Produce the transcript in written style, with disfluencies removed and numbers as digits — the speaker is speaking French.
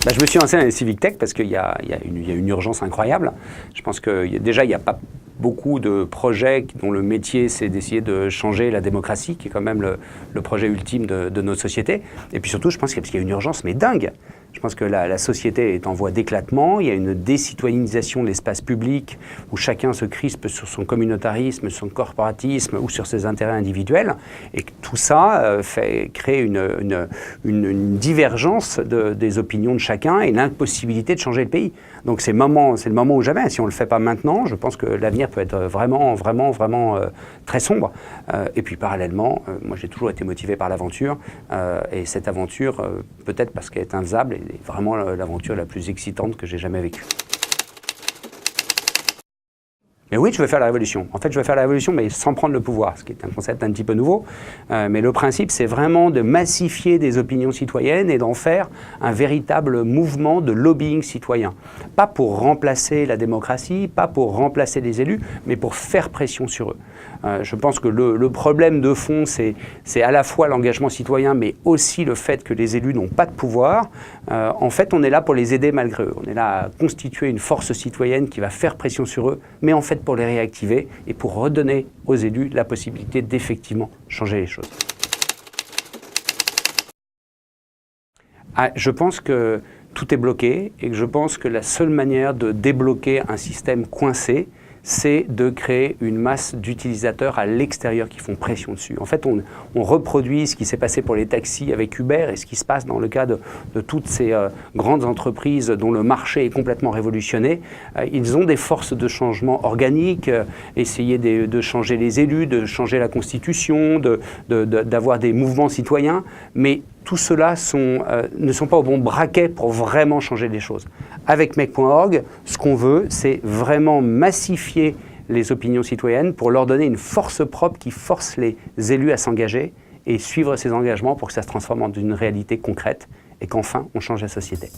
Je me suis lancé dans les civic tech parce qu'il y a une urgence incroyable. Je pense que déjà, il n'y a pas beaucoup de projets dont le métier, c'est d'essayer de changer la démocratie, qui est quand même le projet ultime de notre société. Et puis surtout, je pense qu'il y a une urgence, mais dingue. Je pense que la société est en voie d'éclatement. Il y a une décitoyennisation de l'espace public où chacun se crispe sur son communautarisme, son corporatisme ou sur ses intérêts individuels. Et que tout ça crée une divergence des opinions de chacun et l'impossibilité de changer le pays. Donc c'est le moment ou jamais. Si on ne le fait pas maintenant, je pense que l'avenir peut être vraiment très sombre. Et puis parallèlement, moi j'ai toujours été motivé par l'aventure. Et cette aventure, peut-être parce qu'elle est infaisable, est vraiment l'aventure la plus excitante que j'ai jamais vécue. Mais oui, je veux faire la révolution. En fait, je veux faire la révolution, mais sans prendre le pouvoir, ce qui est un concept un petit peu nouveau. Mais le principe, c'est vraiment de massifier des opinions citoyennes et d'en faire un véritable mouvement de lobbying citoyen. Pas pour remplacer la démocratie, pas pour remplacer les élus, mais pour faire pression sur eux. Je pense que le problème de fond, c'est à la fois l'engagement citoyen, mais aussi le fait que les élus n'ont pas de pouvoir. En fait, on est là pour les aider malgré eux. On est là à constituer une force citoyenne qui va faire pression sur eux, mais en fait pour les réactiver et pour redonner aux élus la possibilité d'effectivement changer les choses. Je pense que tout est bloqué et que je pense que la seule manière de débloquer un système coincé, c'est de créer une masse d'utilisateurs à l'extérieur qui font pression dessus. En fait, on reproduit ce qui s'est passé pour les taxis avec Uber et ce qui se passe dans le cas de toutes ces grandes entreprises dont le marché est complètement révolutionné. Ils ont des forces de changement organiques, essayer de changer les élus, de changer la Constitution, d'avoir des mouvements citoyens, mais tout cela ne sont pas au bon braquet pour vraiment changer les choses. Avec Make.org, ce qu'on veut, c'est vraiment massifier les opinions citoyennes pour leur donner une force propre qui force les élus à s'engager et suivre ces engagements pour que ça se transforme en une réalité concrète et qu'enfin on change la société.